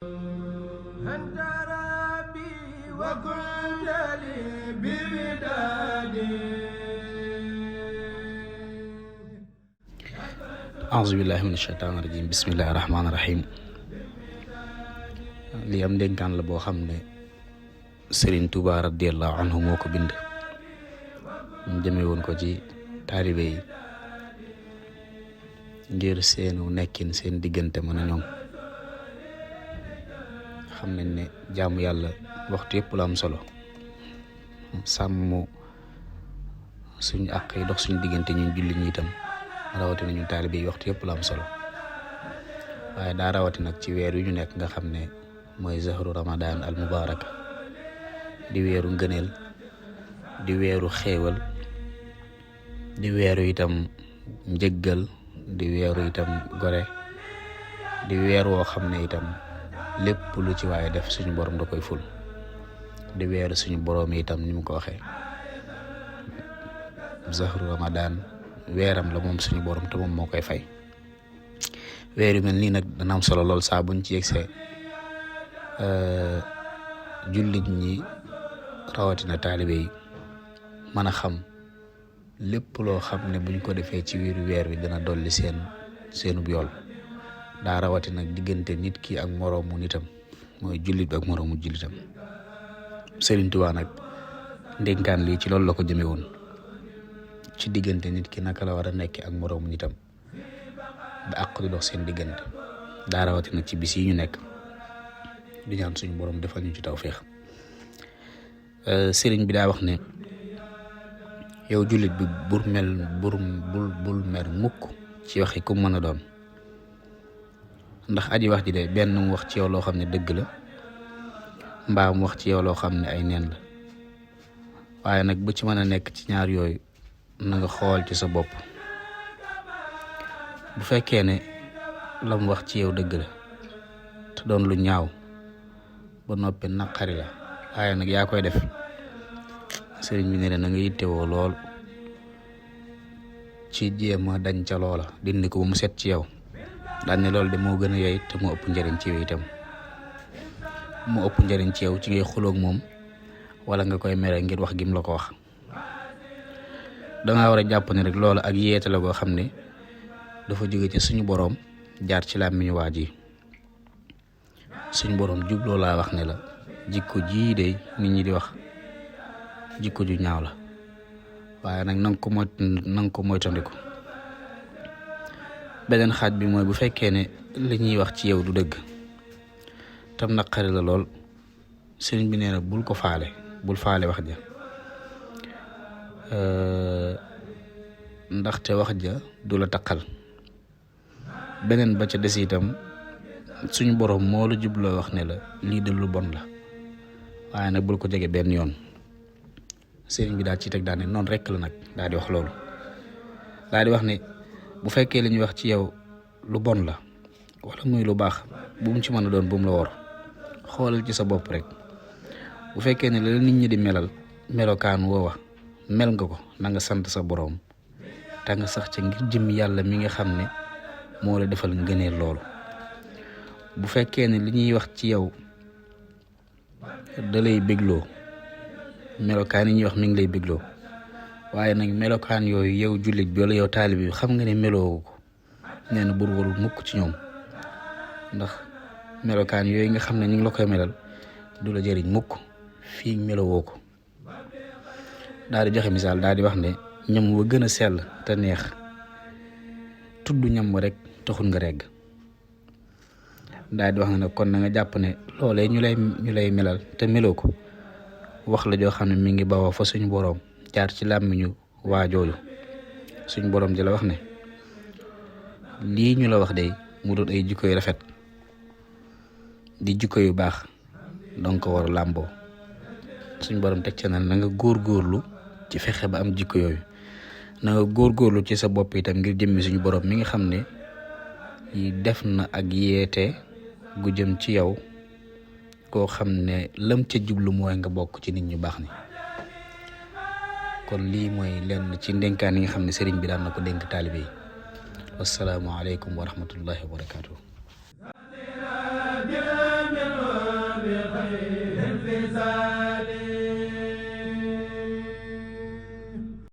أنت ربي وكنت لي بودادي. أعوذ بالله من الشيطان الرجيم بسم الله الرحمن الرحيم. li am dénkaan la boo xam ne Serigne Touba radiyallahu anhu moo ko bind ñu jëme woon ko ci taalibe yi ngir seenu nekkin seen diggante mën a ñoom. xam nañ ne jaamu yàlla waxtu yëpp la am solo, sàmm suñu àq yi dox suñu diggante ñun julli ñi itam rawatina ñun taalibe yi waxtu yëpp la am solo, waaye daa rawati nag ci weer yu ñu nekk nga xam ne mooy zahru ramadan al mubarak, di weeru ngëneel, di weeru xéewal, di weeru itam njëggal, di weeru itam gore, di weer woo xam ne itam lépp lu ci waaye def suñu borom da koy ful, di weeru suñu borom itam ni mu ko waxee zahru ramadan weeram la moom suñu borom te moom moo koy fay. weer yu mel nii nag dana am solo lool saa buñ ci yegsee jullit ñi rawatina taalibe yi mën a xam lépp loo xam ne buñ ko defee ci wiiru weer wi dana dolli seenub yool. daa rawatina diggante nit ki ak moroomu nitam, mooy jullit bi ak moroomu jullitam. Serigne Touba nag ndénkaan lii ci loolu la ko jëme woon, ci diggante nit ki naka la war a nekk ak moroomu nitam ba àq di dox seen diggante. daa rawatina ci bis yi ñu nekk di ñaan suñu borom defal ñu ci tawféex. sëriñ bi daa wax ne yow jullit bi bul mer mukk ci waxi ku mën a doon, ndax aji wax ji de benn mu wax ci yow loo xam ne dëgg la, mbaa mu wax ci yow loo xam ne ay neen la. waaye nag bu ci mën a nekk ci ñaar yooyu na nga xool ci sa bopp. bu fekkee ne la mu wax ci yow dëgg la te doon lu ñaaw ba noppi naqari la, waaye nag yaa koy def, sëriñ bi ne na nga yittewoo lool ci jéem a dañ ca loola, dindi ko ba mu set ci yow. daan ne loolu de moo gën a yey te moo ëpp njëriñ ci yow itam. moo ëpp njëriñ ci yow ci ngay xuloog moom wala nga koy mere ngir wax gim la ko wax. dangaa war a jàpp ne rek loola ak yeete la goo xam ne dafa jóge ci suñu boroom jaar ci làmmiñu waa ji. suñu boroom jubloo laa wax ne la jikko jii de nit ñi di wax jikko ju ñaaw la, waaye nag nanga ko moytandiku. beneen xaaj bi mooy bu fekkee ne li ñuy wax ci yow du dëgg tam naqari la lool, sëriñ bi nee na bul faale wax ja, ndaxte wax ja du la taqal. beneen ba ca des itam suñu borom moo la jubloo wax ne la lii de lu bon la, waaye nag bul ko jege benn yoon. sëriñ bi daal ci teg daal ne noonu rekk la nag daal di wax loolu, daal di wax ne bu fekkee li ñuy wax ci yow lu bon la wala muy lu baax bu mu ci mën a doon bu mu la wor. xoolal ci sa bopp rek. bu fekkee ne la nit ñi di melal melokaan woowa mel nga ko, na nga sant sa borom te nga sax ca ngir jëm yàlla mi nga xam ne moo la defal ngëneel loolu. bu fekkee ne li ñuy wax ci yow da lay bégloo, melokaan yi ñuy wax mi ngi lay bégloo, waaye nag melokaan yooyu yow jullit bi wala yow taalib bi xam nga ne meloo ko, nee na bur warul mukk ci ñoom, ndax melokaan yooyu nga xam ne ñu ngi la koy melal du la jëriñ mukk fii melowoo ko. daal di joxe misaal, daal di wax ne ñam wa gën a sell te neex tudd ñam wa rek taxul nga regg. daal di wax ne nag kon na nga jàpp ne loolee ñu lay melal te meloo ko wax la joo xam ne mi ngi bawoo fa suñu boroom jaar ci làmmiñu waa jooju. suñu boroom di la wax ne lii ñu la wax de mu doon ay jikko yu rafet di jikko yu baax donc ko war a làmboo. suñu boroom teg ca na nga góorgóorlu ci fexe ba am jikko yooyu, na nga góorgóorlu ci sa bopp itam ngir jëmmi suñu boroom mi nga xam ne def na ak yeete gu jëm ci yow koo xam ne lam ca jublu mooy nga bokk ci nit ñu baax ni. kon lii mooy lenn ci ndénkaan yi nga xam ne sëriñ bi daan na ko dénk taalibe yi. wassalaamu aleykum wa rahmatullahi wa barakaatu.